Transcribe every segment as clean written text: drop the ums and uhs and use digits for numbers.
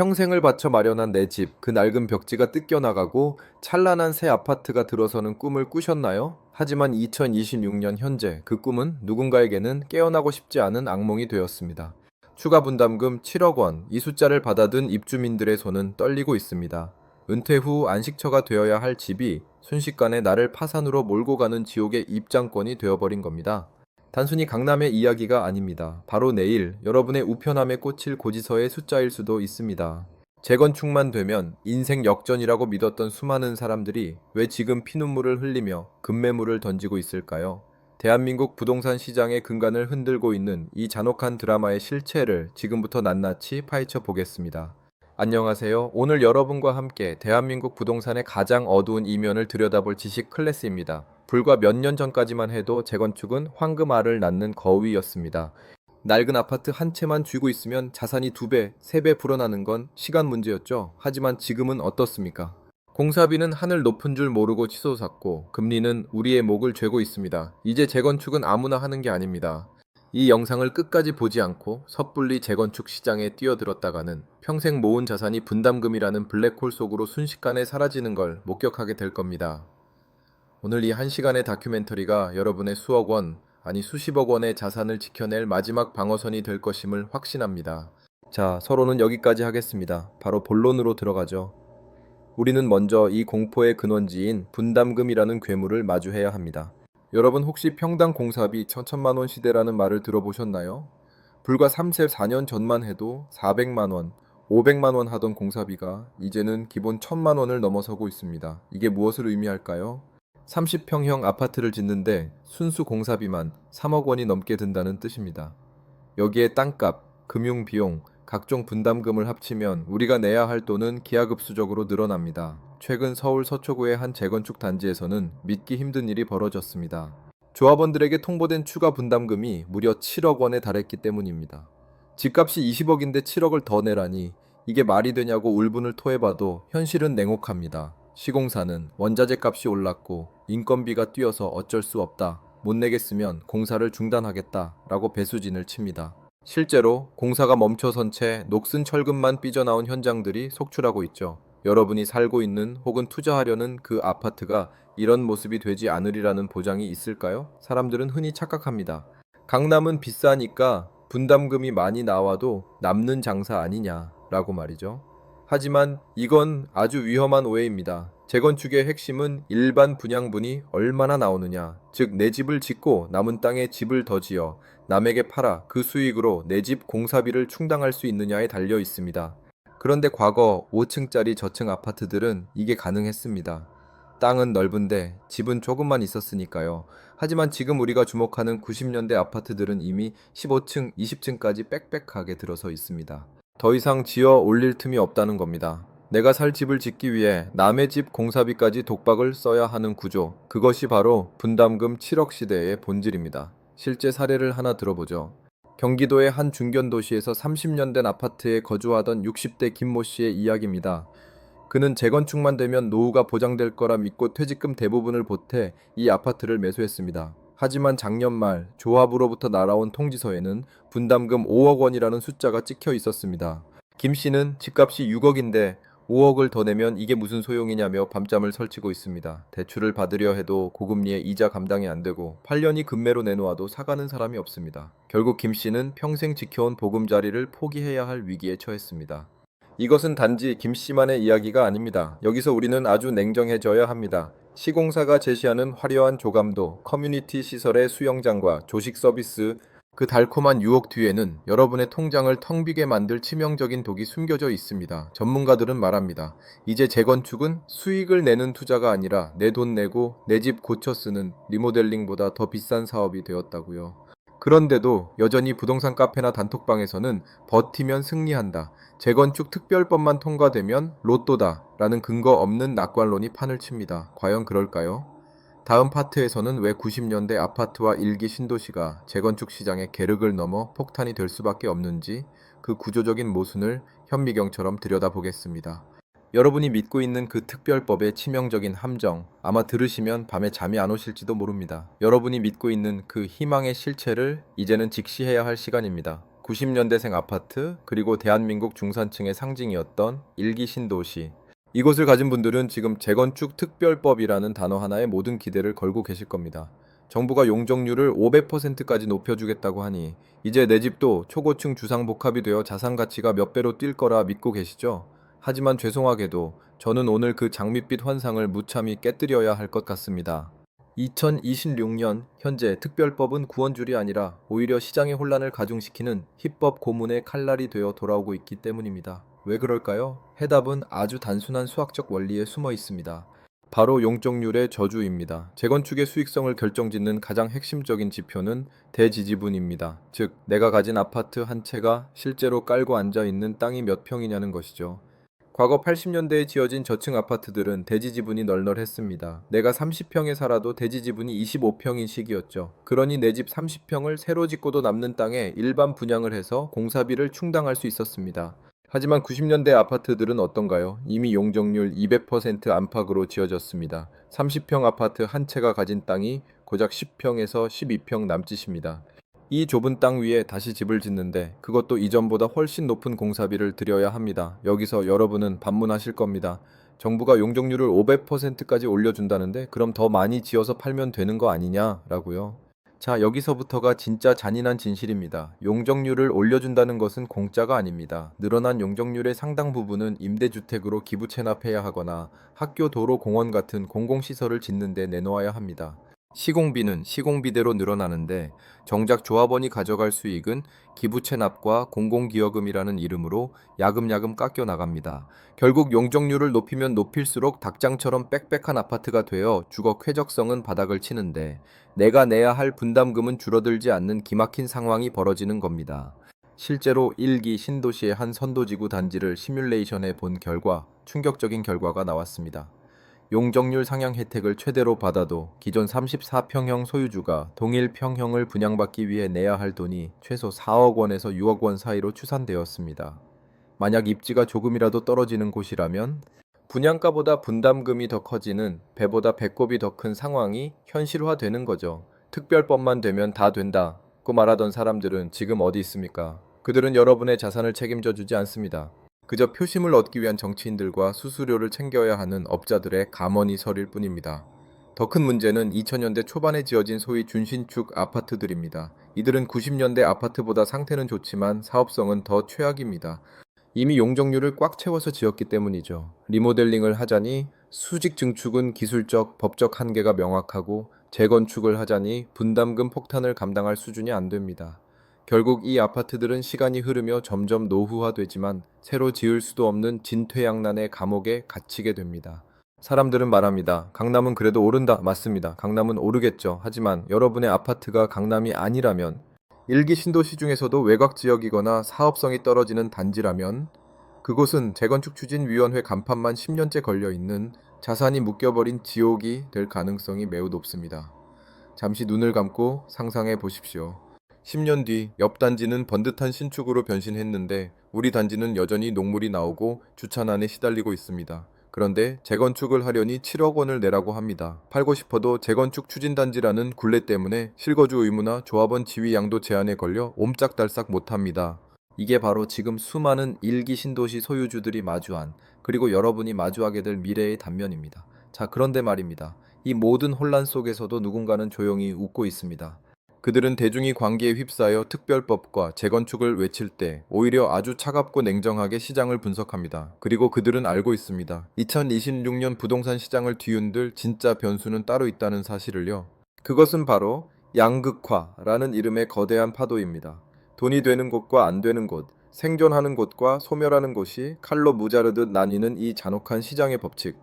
평생을 바쳐 마련한 내 집, 그 낡은 벽지가 뜯겨나가고 찬란한 새 아파트가 들어서는 꿈을 꾸셨나요? 하지만 2026년 현재 그 꿈은 누군가에게는 깨어나고 싶지 않은 악몽이 되었습니다. 추가 분담금 7억 원, 이 숫자를 받아든 입주민들의 손은 떨리고 있습니다. 은퇴 후 안식처가 되어야 할 집이 순식간에 나를 파산으로 몰고 가는 지옥의 입장권이 되어버린 겁니다. 단순히 강남의 이야기가 아닙니다. 바로 내일 여러분의 우편함에 꽂힐 고지서의 숫자일 수도 있습니다. 재건축만 되면 인생 역전이라고 믿었던 수많은 사람들이 왜 지금 피눈물을 흘리며 급매물을 던지고 있을까요? 대한민국 부동산 시장의 근간을 흔들고 있는 이 잔혹한 드라마의 실체를 지금부터 낱낱이 파헤쳐 보겠습니다. 안녕하세요. 오늘 여러분과 함께 대한민국 부동산의 가장 어두운 이면을 들여다볼 지식 클래스입니다. 불과 몇 년 전까지만 해도 재건축은 황금알을 낳는 거위였습니다. 낡은 아파트 한 채만 쥐고 있으면 자산이 2배, 3배 불어나는 건 시간 문제였죠. 하지만 지금은 어떻습니까? 공사비는 하늘 높은 줄 모르고 치솟았고 금리는 우리의 목을 죄고 있습니다. 이제 재건축은 아무나 하는 게 아닙니다. 이 영상을 끝까지 보지 않고 섣불리 재건축 시장에 뛰어들었다가는 평생 모은 자산이 분담금이라는 블랙홀 속으로 순식간에 사라지는 걸 목격하게 될 겁니다. 오늘 이 1시간의 다큐멘터리가 여러분의 수억 원, 아니 수십억 원의 자산을 지켜낼 마지막 방어선이 될 것임을 확신합니다. 자, 서로는 여기까지 하겠습니다. 바로 본론으로 들어가죠. 우리는 먼저 이 공포의 근원지인 분담금이라는 괴물을 마주해야 합니다. 여러분 혹시 평당 공사비 천천만 원 시대라는 말을 들어보셨나요? 불과 3세 4년 전만 해도 400만 원, 500만 원 하던 공사비가 이제는 기본 1000만 원을 넘어서고 있습니다. 이게 무엇을 의미할까요? 30평형 아파트를 짓는데 순수 공사비만 3억 원이 넘게 든다는 뜻입니다. 여기에 땅값, 금융비용, 각종 분담금을 합치면 우리가 내야 할 돈은 기하급수적으로 늘어납니다. 최근 서울 서초구의 한 재건축 단지에서는 믿기 힘든 일이 벌어졌습니다. 조합원들에게 통보된 추가 분담금이 무려 7억 원에 달했기 때문입니다. 집값이 20억인데 7억을 더 내라니 이게 말이 되냐고 울분을 토해봐도 현실은 냉혹합니다. 시공사는 원자재 값이 올랐고 인건비가 뛰어서 어쩔 수 없다. 못 내겠으면 공사를 중단하겠다 라고 배수진을 칩니다. 실제로 공사가 멈춰선 채 녹슨 철근만 삐져나온 현장들이 속출하고 있죠. 여러분이 살고 있는 혹은 투자하려는 그 아파트가 이런 모습이 되지 않으리라는 보장이 있을까요? 사람들은 흔히 착각합니다. 강남은 비싸니까 분담금이 많이 나와도 남는 장사 아니냐라고 말이죠. 하지만 이건 아주 위험한 오해입니다. 재건축의 핵심은 일반 분양분이 얼마나 나오느냐, 즉 내 집을 짓고 남은 땅에 집을 더 지어 남에게 팔아 그 수익으로 내 집 공사비를 충당할 수 있느냐에 달려 있습니다. 그런데 과거 5층짜리 저층 아파트들은 이게 가능했습니다. 땅은 넓은데 집은 조금만 있었으니까요. 하지만 지금 우리가 주목하는 90년대 아파트들은 이미 15층, 20층까지 빽빽하게 들어서 있습니다. 더 이상 지어 올릴 틈이 없다는 겁니다. 내가 살 집을 짓기 위해 남의 집 공사비까지 독박을 써야 하는 구조. 그것이 바로 분담금 7억 시대의 본질입니다. 실제 사례를 하나 들어보죠. 경기도의 한 중견 도시에서 30년 된 아파트에 거주하던 60대 김모 씨의 이야기입니다. 그는 재건축만 되면 노후가 보장될 거라 믿고 퇴직금 대부분을 보태 이 아파트를 매수했습니다. 하지만 작년 말 조합으로부터 날아온 통지서에는 분담금 5억 원이라는 숫자가 찍혀 있었습니다. 김 씨는 집값이 6억인데 5억을 더 내면 이게 무슨 소용이냐며 밤잠을 설치고 있습니다. 대출을 받으려 해도 고금리에 이자 감당이 안 되고 8년이 금매로 내놓아도 사가는 사람이 없습니다. 결국 김 씨는 평생 지켜온 보금자리를 포기해야 할 위기에 처했습니다. 이것은 단지 김 씨만의 이야기가 아닙니다. 여기서 우리는 아주 냉정해져야 합니다. 시공사가 제시하는 화려한 조감도, 커뮤니티 시설의 수영장과 조식 서비스, 그 달콤한 유혹 뒤에는 여러분의 통장을 텅 비게 만들 치명적인 독이 숨겨져 있습니다. 전문가들은 말합니다. 이제 재건축은 수익을 내는 투자가 아니라 내 돈 내고 내 집 고쳐 쓰는 리모델링보다 더 비싼 사업이 되었다고요. 그런데도 여전히 부동산 카페나 단톡방에서는 버티면 승리한다. 재건축 특별법만 통과되면 로또다. 라는 근거 없는 낙관론이 판을 칩니다. 과연 그럴까요? 다음 파트에서는 왜 90년대 아파트와 일기 신도시가 재건축 시장의 계륵을 넘어 폭탄이 될 수밖에 없는지 그 구조적인 모순을 현미경처럼 들여다보겠습니다. 여러분이 믿고 있는 그 특별법의 치명적인 함정, 아마 들으시면 밤에 잠이 안 오실지도 모릅니다. 여러분이 믿고 있는 그 희망의 실체를 이제는 직시해야 할 시간입니다. 90년대생 아파트, 그리고 대한민국 중산층의 상징이었던 일기 신도시. 이곳을 가진 분들은 지금 재건축 특별법이라는 단어 하나에 모든 기대를 걸고 계실 겁니다. 정부가 용적률을 500%까지 높여주겠다고 하니 이제 내 집도 초고층 주상복합이 되어 자산 가치가 몇 배로 뛸 거라 믿고 계시죠? 하지만 죄송하게도 저는 오늘 그 장밋빛 환상을 무참히 깨뜨려야 할 것 같습니다. 2026년 현재 특별법은 구원줄이 아니라 오히려 시장의 혼란을 가중시키는 희법 고문의 칼날이 되어 돌아오고 있기 때문입니다. 왜 그럴까요? 해답은 아주 단순한 수학적 원리에 숨어 있습니다. 바로 용적률의 저주입니다. 재건축의 수익성을 결정짓는 가장 핵심적인 지표는 대지지분입니다. 즉, 내가 가진 아파트 한 채가 실제로 깔고 앉아 있는 땅이 몇 평이냐는 것이죠. 과거 80년대에 지어진 저층 아파트들은 대지 지분이 널널했습니다. 내가 30평에 살아도 대지 지분이 25평인 시기였죠. 그러니 내 집 30평을 새로 짓고도 남는 땅에 일반 분양을 해서 공사비를 충당할 수 있었습니다. 하지만 90년대 아파트들은 어떤가요? 이미 용적률 200% 안팎으로 지어졌습니다. 30평 아파트 한 채가 가진 땅이 고작 10평에서 12평 남짓입니다. 이 좁은 땅 위에 다시 집을 짓는데 그것도 이전보다 훨씬 높은 공사비를 들여야 합니다. 여기서 여러분은 반문하실 겁니다. 정부가 용적률을 500%까지 올려준다는데 그럼 더 많이 지어서 팔면 되는 거 아니냐라고요. 자, 여기서부터가 진짜 잔인한 진실입니다. 용적률을 올려준다는 것은 공짜가 아닙니다. 늘어난 용적률의 상당 부분은 임대주택으로 기부 체납해야 하거나 학교, 도로, 공원 같은 공공시설을 짓는 데 내놓아야 합니다. 시공비는 시공비대로 늘어나는데 정작 조합원이 가져갈 수익은 기부 체납과 공공기여금이라는 이름으로 야금야금 깎여 나갑니다. 결국 용적률을 높이면 높일수록 닭장처럼 빽빽한 아파트가 되어 주거 쾌적성은 바닥을 치는데 내가 내야 할 분담금은 줄어들지 않는 기막힌 상황이 벌어지는 겁니다. 실제로 1기 신도시의 한 선도지구 단지를 시뮬레이션해 본 결과 충격적인 결과가 나왔습니다. 용적률 상향 혜택을 최대로 받아도 기존 34평형 소유주가 동일 평형을 분양받기 위해 내야 할 돈이 최소 4억 원에서 6억 원 사이로 추산되었습니다. 만약 입지가 조금이라도 떨어지는 곳이라면 분양가보다 분담금이 더 커지는 배보다 배꼽이 더 큰 상황이 현실화되는 거죠. 특별법만 되면 다 된다고 말하던 사람들은 지금 어디 있습니까? 그들은 여러분의 자산을 책임져 주지 않습니다. 그저 표심을 얻기 위한 정치인들과 수수료를 챙겨야 하는 업자들의 감언이 설일 뿐입니다. 더 큰 문제는 2000년대 초반에 지어진 소위 준신축 아파트들입니다. 이들은 90년대 아파트보다 상태는 좋지만 사업성은 더 최악입니다. 이미 용적률을 꽉 채워서 지었기 때문이죠. 리모델링을 하자니 수직 증축은 기술적, 법적 한계가 명확하고 재건축을 하자니 분담금 폭탄을 감당할 수준이 안 됩니다. 결국 이 아파트들은 시간이 흐르며 점점 노후화되지만 새로 지을 수도 없는 진퇴양난의 감옥에 갇히게 됩니다. 사람들은 말합니다. 강남은 그래도 오른다. 맞습니다. 강남은 오르겠죠. 하지만 여러분의 아파트가 강남이 아니라면 일기 신도시 중에서도 외곽 지역이거나 사업성이 떨어지는 단지라면 그곳은 재건축추진위원회 간판만 10년째 걸려있는 자산이 묶여버린 지옥이 될 가능성이 매우 높습니다. 잠시 눈을 감고 상상해 보십시오. 10년 뒤 옆 단지는 번듯한 신축으로 변신했는데 우리 단지는 여전히 녹물이 나오고 주차난에 시달리고 있습니다. 그런데 재건축을 하려니 7억 원을 내라고 합니다. 팔고 싶어도 재건축 추진단지라는 굴레 때문에 실거주 의무나 조합원 지위 양도 제한에 걸려 옴짝달싹 못합니다. 이게 바로 지금 수많은 일기 신도시 소유주들이 마주한 그리고 여러분이 마주하게 될 미래의 단면입니다. 자, 그런데 말입니다. 이 모든 혼란 속에서도 누군가는 조용히 웃고 있습니다. 그들은 대중이 광기에 휩싸여 특별법과 재건축을 외칠 때 오히려 아주 차갑고 냉정하게 시장을 분석합니다. 그리고 그들은 알고 있습니다. 2026년 부동산 시장을 뒤흔들 진짜 변수는 따로 있다는 사실을요. 그것은 바로 양극화라는 이름의 거대한 파도입니다. 돈이 되는 곳과 안 되는 곳, 생존하는 곳과 소멸하는 곳이 칼로 무자르듯 나뉘는 이 잔혹한 시장의 법칙.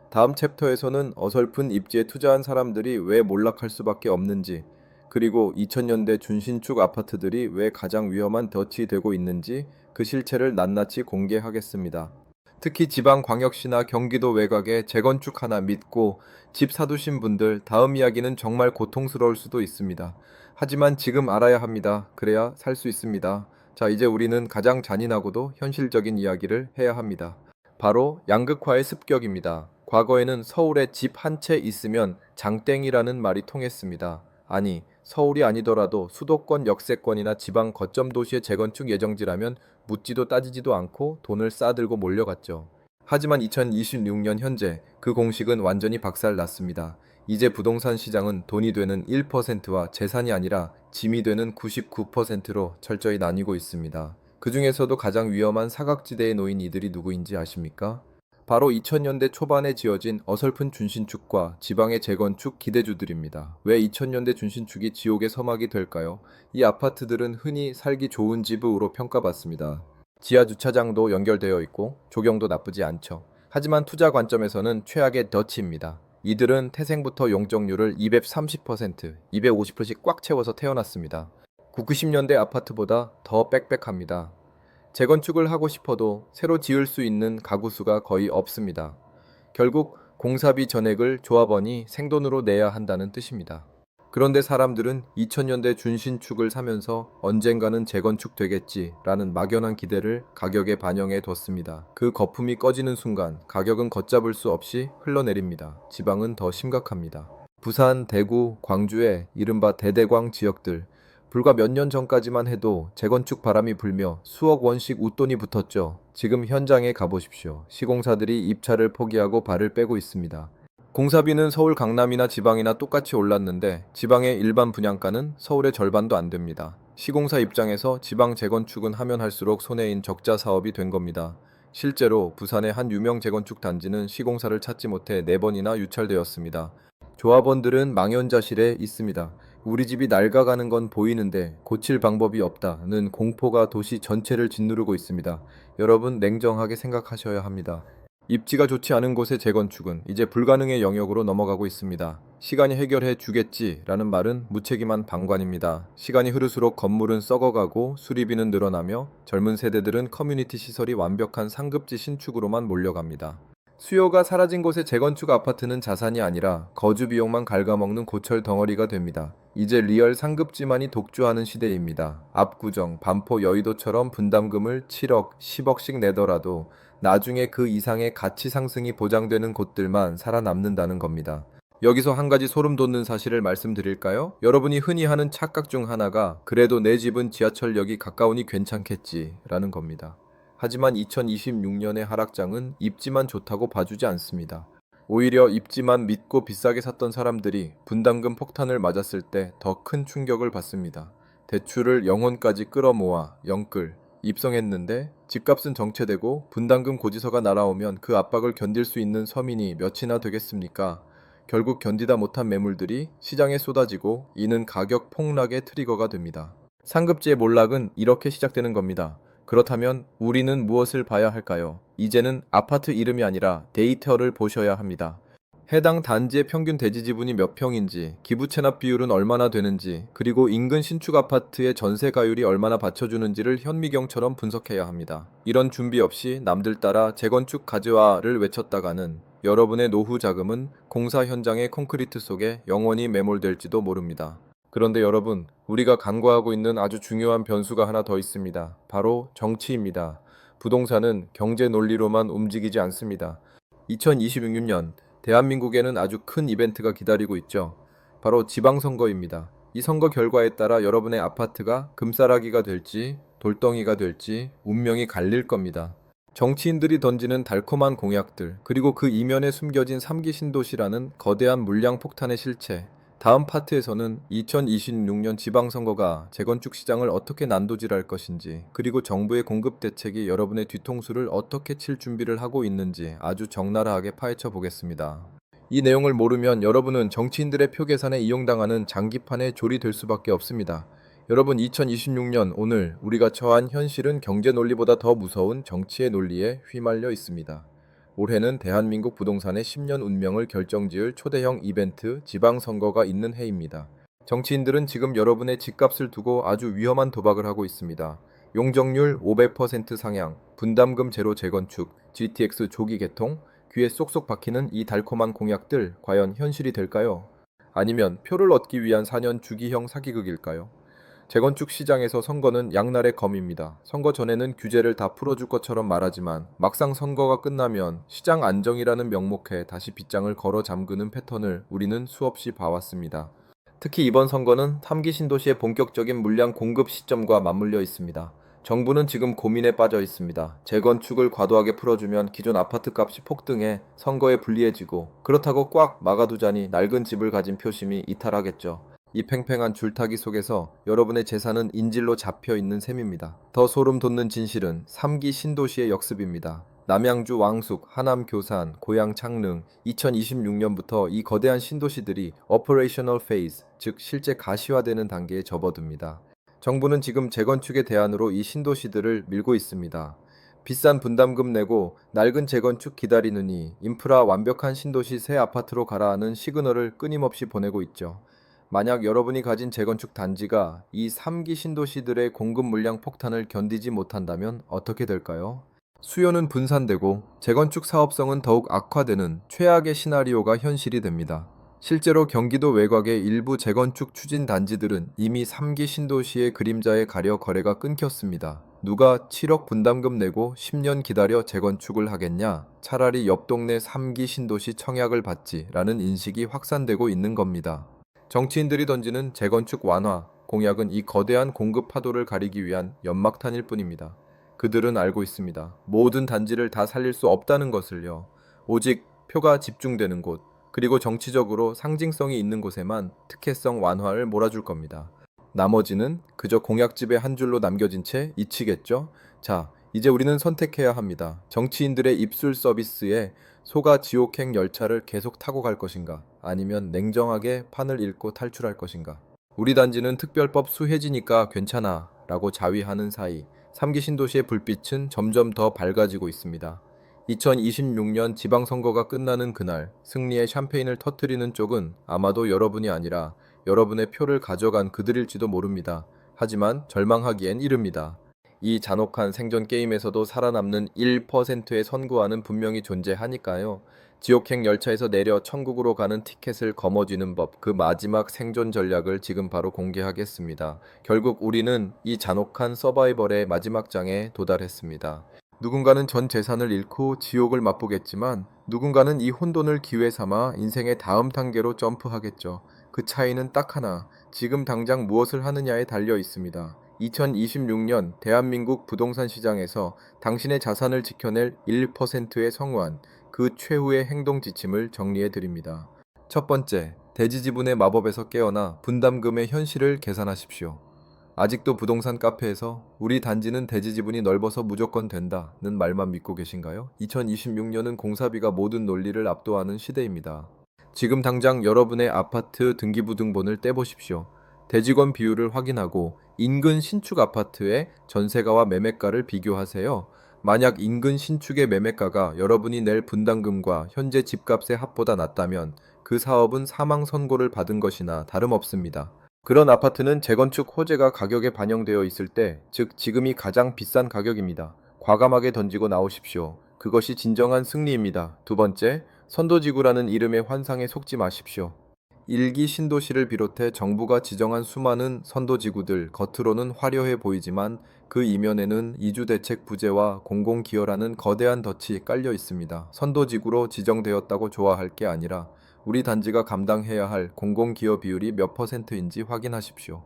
다음 챕터에서는 어설픈 입지에 투자한 사람들이 왜 몰락할 수밖에 없는지, 그리고 2000년대 준신축 아파트들이 왜 가장 위험한 덫이 되고 있는지 그 실체를 낱낱이 공개하겠습니다. 특히 지방광역시나 경기도 외곽에 재건축 하나 믿고 집 사두신 분들 다음 이야기는 정말 고통스러울 수도 있습니다. 하지만 지금 알아야 합니다. 그래야 살 수 있습니다. 자, 이제 우리는 가장 잔인하고도 현실적인 이야기를 해야 합니다. 바로 양극화의 습격입니다. 과거에는 서울에 집 한 채 있으면 장땡이라는 말이 통했습니다. 아니, 서울이 아니더라도 수도권 역세권이나 지방 거점 도시의 재건축 예정지라면 묻지도 따지지도 않고 돈을 싸들고 몰려갔죠. 하지만 2026년 현재 그 공식은 완전히 박살났습니다. 이제 부동산 시장은 돈이 되는 1%와 재산이 아니라 짐이 되는 99%로 철저히 나뉘고 있습니다. 그 중에서도 가장 위험한 사각지대에 놓인 이들이 누구인지 아십니까? 바로 2000년대 초반에 지어진 어설픈 준신축과 지방의 재건축 기대주들입니다. 왜 2000년대 준신축이 지옥의 서막이 될까요? 이 아파트들은 흔히 살기 좋은 집으로 평가받습니다. 지하 주차장도 연결되어 있고 조경도 나쁘지 않죠. 하지만 투자 관점에서는 최악의 더치입니다. 이들은 태생부터 용적률을 230%, 250%씩 꽉 채워서 태어났습니다. 90년대 아파트보다 더 빽빽합니다. 재건축을 하고 싶어도 새로 지을 수 있는 가구 수가 거의 없습니다. 결국 공사비 전액을 조합원이 생돈으로 내야 한다는 뜻입니다. 그런데 사람들은 2000년대 준신축을 사면서 언젠가는 재건축 되겠지라는 막연한 기대를 가격에 반영해 뒀습니다. 그 거품이 꺼지는 순간 가격은 걷잡을 수 없이 흘러내립니다. 지방은 더 심각합니다. 부산, 대구, 광주의 이른바 대대광 지역들, 불과 몇 년 전까지만 해도 재건축 바람이 불며 수억 원씩 웃돈이 붙었죠. 지금 현장에 가보십시오. 시공사들이 입찰을 포기하고 발을 빼고 있습니다. 공사비는 서울 강남이나 지방이나 똑같이 올랐는데 지방의 일반 분양가는 서울의 절반도 안 됩니다. 시공사 입장에서 지방 재건축은 하면 할수록 손해인 적자 사업이 된 겁니다. 실제로 부산의 한 유명 재건축 단지는 시공사를 찾지 못해 4번이나 유찰되었습니다. 조합원들은 망연자실에 있습니다. 우리 집이 낡아가는 건 보이는데 고칠 방법이 없다는 공포가 도시 전체를 짓누르고 있습니다. 여러분, 냉정하게 생각하셔야 합니다. 입지가 좋지 않은 곳의 재건축은 이제 불가능의 영역으로 넘어가고 있습니다. 시간이 해결해 주겠지라는 말은 무책임한 방관입니다. 시간이 흐를수록 건물은 썩어가고 수리비는 늘어나며 젊은 세대들은 커뮤니티 시설이 완벽한 상급지 신축으로만 몰려갑니다. 수요가 사라진 곳의 재건축 아파트는 자산이 아니라 거주 비용만 갉아먹는 고철 덩어리가 됩니다. 이제 리얼 상급지만이 독주하는 시대입니다. 압구정, 반포, 여의도처럼 분담금을 7억, 10억씩 내더라도 나중에 그 이상의 가치 상승이 보장되는 곳들만 살아남는다는 겁니다. 여기서 한 가지 소름 돋는 사실을 말씀드릴까요? 여러분이 흔히 하는 착각 중 하나가 그래도 내 집은 지하철역이 가까우니 괜찮겠지라는 겁니다. 하지만 2026년의 하락장은 입지만 좋다고 봐주지 않습니다. 오히려 입지만 믿고 비싸게 샀던 사람들이 분담금 폭탄을 맞았을 때 더 큰 충격을 받습니다. 대출을 영혼까지 끌어모아 영끌, 입성했는데 집값은 정체되고 분담금 고지서가 날아오면 그 압박을 견딜 수 있는 서민이 몇이나 되겠습니까? 결국 견디다 못한 매물들이 시장에 쏟아지고 이는 가격 폭락의 트리거가 됩니다. 상급지의 몰락은 이렇게 시작되는 겁니다. 그렇다면 우리는 무엇을 봐야 할까요? 이제는 아파트 이름이 아니라 데이터를 보셔야 합니다. 해당 단지의 평균 대지 지분이 몇 평인지, 기부 체납 비율은 얼마나 되는지, 그리고 인근 신축 아파트의 전세 가율이 얼마나 받쳐주는지를 현미경처럼 분석해야 합니다. 이런 준비 없이 남들 따라 재건축 가즈화를 외쳤다가는 여러분의 노후 자금은 공사 현장의 콘크리트 속에 영원히 매몰될지도 모릅니다. 그런데 여러분, 우리가 간과하고 있는 아주 중요한 변수가 하나 더 있습니다. 바로 정치입니다. 부동산은 경제 논리로만 움직이지 않습니다. 2026년 대한민국에는 아주 큰 이벤트가 기다리고 있죠. 바로 지방선거입니다. 이 선거 결과에 따라 여러분의 아파트가 금싸라기가 될지 돌덩이가 될지 운명이 갈릴 겁니다. 정치인들이 던지는 달콤한 공약들, 그리고 그 이면에 숨겨진 3기 신도시라는 거대한 물량 폭탄의 실체. 다음 파트에서는 2026년 지방선거가 재건축 시장을 어떻게 난도질할 것인지, 그리고 정부의 공급 대책이 여러분의 뒤통수를 어떻게 칠 준비를 하고 있는지 아주 적나라하게 파헤쳐 보겠습니다. 이 내용을 모르면 여러분은 정치인들의 표 계산에 이용당하는 장기판에 조리될 수밖에 없습니다. 여러분, 2026년 오늘 우리가 처한 현실은 경제 논리보다 더 무서운 정치의 논리에 휘말려 있습니다. 올해는 대한민국 부동산의 10년 운명을 결정지을 초대형 이벤트 지방선거가 있는 해입니다. 정치인들은 지금 여러분의 집값을 두고 아주 위험한 도박을 하고 있습니다. 용적률 500% 상향, 분담금 제로 재건축, GTX 조기 개통, 귀에 쏙쏙 박히는 이 달콤한 공약들 과연 현실이 될까요? 아니면 표를 얻기 위한 4년 주기형 사기극일까요? 재건축 시장에서 선거는 양날의 검입니다. 선거 전에는 규제를 다 풀어줄 것처럼 말하지만 막상 선거가 끝나면 시장 안정이라는 명목에 다시 빗장을 걸어 잠그는 패턴을 우리는 수없이 봐왔습니다. 특히 이번 선거는 3기 신도시의 본격적인 물량 공급 시점과 맞물려 있습니다. 정부는 지금 고민에 빠져 있습니다. 재건축을 과도하게 풀어주면 기존 아파트 값이 폭등해 선거에 불리해지고, 그렇다고 꽉 막아두자니 낡은 집을 가진 표심이 이탈하겠죠. 이 팽팽한 줄타기 속에서 여러분의 재산은 인질로 잡혀 있는 셈입니다. 더 소름 돋는 진실은 3기 신도시의 역습입니다. 남양주 왕숙, 하남 교산, 고양 창릉, 2026년부터 이 거대한 신도시들이 Operational Phase, 즉 실제 가시화되는 단계에 접어듭니다. 정부는 지금 재건축의 대안으로 이 신도시들을 밀고 있습니다. 비싼 분담금 내고 낡은 재건축 기다리느니 인프라 완벽한 신도시 새 아파트로 가라하는 시그널을 끊임없이 보내고 있죠. 만약 여러분이 가진 재건축 단지가 이 3기 신도시들의 공급 물량 폭탄을 견디지 못한다면 어떻게 될까요? 수요는 분산되고 재건축 사업성은 더욱 악화되는 최악의 시나리오가 현실이 됩니다. 실제로 경기도 외곽의 일부 재건축 추진 단지들은 이미 3기 신도시의 그림자에 가려 거래가 끊겼습니다. 누가 7억 분담금 내고 10년 기다려 재건축을 하겠냐? 차라리 옆 동네 3기 신도시 청약을 받지라는 인식이 확산되고 있는 겁니다. 정치인들이 던지는 재건축 완화 공약은 이 거대한 공급 파도를 가리기 위한 연막탄일 뿐입니다. 그들은 알고 있습니다. 모든 단지를 다 살릴 수 없다는 것을요. 오직 표가 집중되는 곳, 그리고 정치적으로 상징성이 있는 곳에만 특혜성 완화를 몰아줄 겁니다. 나머지는 그저 공약집의 한 줄로 남겨진 채 잊히겠죠? 자, 이제 우리는 선택해야 합니다. 정치인들의 입술 서비스에 소가 지옥행 열차를 계속 타고 갈 것인가? 아니면 냉정하게 판을 읽고 탈출할 것인가? 우리 단지는 특별법 수혜지니까 괜찮아 라고 자위하는 사이 3기 신도시의 불빛은 점점 더 밝아지고 있습니다. 2026년 지방선거가 끝나는 그날 승리의 샴페인을 터뜨리는 쪽은 아마도 여러분이 아니라 여러분의 표를 가져간 그들일지도 모릅니다. 하지만 절망하기엔 이릅니다. 이 잔혹한 생존 게임에서도 살아남는 1%의 선구안은 분명히 존재하니까요. 지옥행 열차에서 내려 천국으로 가는 티켓을 거머쥐는 법, 그 마지막 생존 전략을 지금 바로 공개하겠습니다. 결국 우리는 이 잔혹한 서바이벌의 마지막 장에 도달했습니다. 누군가는 전 재산을 잃고 지옥을 맛보겠지만 누군가는 이 혼돈을 기회 삼아 인생의 다음 단계로 점프하겠죠. 그 차이는 딱 하나, 지금 당장 무엇을 하느냐에 달려 있습니다. 2026년 대한민국 부동산 시장에서 당신의 자산을 지켜낼 1%의 성우안, 그 최후의 행동 지침을 정리해 드립니다. 첫 번째, 대지지분의 마법에서 깨어나 분담금의 현실을 계산하십시오. 아직도 부동산 카페에서 우리 단지는 대지지분이 넓어서 무조건 된다는 말만 믿고 계신가요? 2026년은 공사비가 모든 논리를 압도하는 시대입니다. 지금 당장 여러분의 아파트 등기부등본을 떼보십시오. 대지권 비율을 확인하고 인근 신축 아파트의 전세가와 매매가를 비교하세요. 만약 인근 신축의 매매가가 여러분이 낼 분담금과 현재 집값의 합보다 낮다면 그 사업은 사망 선고를 받은 것이나 다름없습니다. 그런 아파트는 재건축 호재가 가격에 반영되어 있을 때, 즉 지금이 가장 비싼 가격입니다. 과감하게 던지고 나오십시오. 그것이 진정한 승리입니다. 두 번째, 선도지구라는 이름의 환상에 속지 마십시오. 1기 신도시를 비롯해 정부가 지정한 수많은 선도지구들, 겉으로는 화려해 보이지만 그 이면에는 이주대책 부재와 공공기여라는 거대한 덫이 깔려 있습니다. 선도지구로 지정되었다고 좋아할 게 아니라 우리 단지가 감당해야 할 공공기여 비율이 몇 %인지 확인하십시오.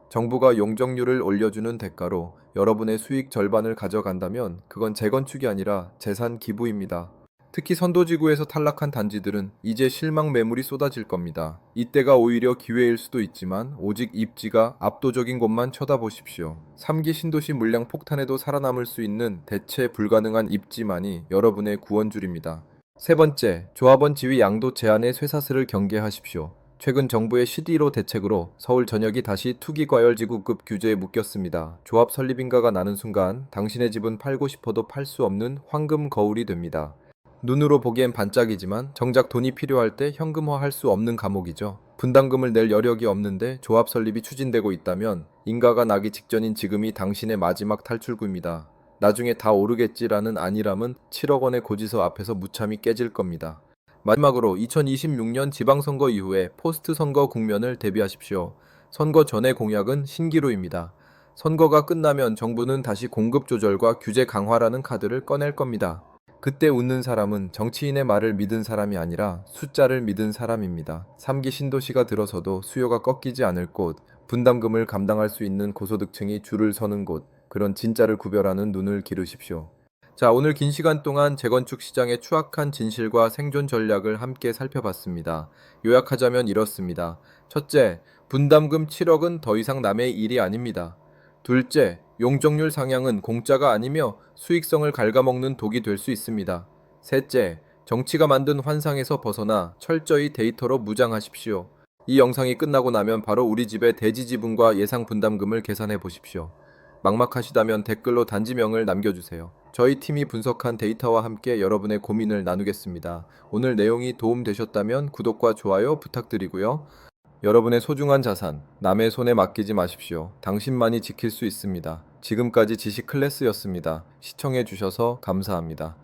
정부가 용적률을 올려주는 대가로 여러분의 수익 절반을 가져간다면 그건 재건축이 아니라 재산 기부입니다. 특히 선도지구에서 탈락한 단지들은 이제 실망 매물이 쏟아질 겁니다. 이때가 오히려 기회일 수도 있지만 오직 입지가 압도적인 곳만 쳐다보십시오. 3기 신도시 물량 폭탄에도 살아남을 수 있는 대체 불가능한 입지만이 여러분의 구원줄입니다. 세 번째, 조합원 지위 양도 제한의 쇠사슬을 경계하십시오. 최근 정부의 CD로 대책으로 서울 전역이 다시 투기과열지구급 규제에 묶였습니다. 조합 설립인가가 나는 순간 당신의 집은 팔고 싶어도 팔 수 없는 황금 거울이 됩니다. 눈으로 보기엔 반짝이지만 정작 돈이 필요할 때 현금화할 수 없는 감옥이죠. 분담금을 낼 여력이 없는데 조합 설립이 추진되고 있다면 인가가 나기 직전인 지금이 당신의 마지막 탈출구입니다. 나중에 다 오르겠지라는 안일함은 7억 원의 고지서 앞에서 무참히 깨질 겁니다. 마지막으로 2026년 지방선거 이후에 포스트 선거 국면을 대비하십시오. 선거 전의 공약은 신기루입니다. 선거가 끝나면 정부는 다시 공급 조절과 규제 강화라는 카드를 꺼낼 겁니다. 그때 웃는 사람은 정치인의 말을 믿은 사람이 아니라 숫자를 믿은 사람입니다. 3기 신도시가 들어서도 수요가 꺾이지 않을 곳, 분담금을 감당할 수 있는 고소득층이 줄을 서는 곳, 그런 진짜를 구별하는 눈을 기르십시오. 자, 오늘 긴 시간 동안 재건축 시장의 추악한 진실과 생존 전략을 함께 살펴봤습니다. 요약하자면 이렇습니다. 첫째, 분담금 7억은 더 이상 남의 일이 아닙니다. 둘째, 용적률 상향은 공짜가 아니며 수익성을 갉아먹는 독이 될 수 있습니다. 셋째, 정치가 만든 환상에서 벗어나 철저히 데이터로 무장하십시오. 이 영상이 끝나고 나면 바로 우리 집의 대지 지분과 예상 분담금을 계산해 보십시오. 막막하시다면 댓글로 단지명을 남겨주세요. 저희 팀이 분석한 데이터와 함께 여러분의 고민을 나누겠습니다. 오늘 내용이 도움되셨다면 구독과 좋아요 부탁드리고요. 여러분의 소중한 자산, 남의 손에 맡기지 마십시오. 당신만이 지킬 수 있습니다. 지금까지 지식 클래스였습니다. 시청해 주셔서 감사합니다.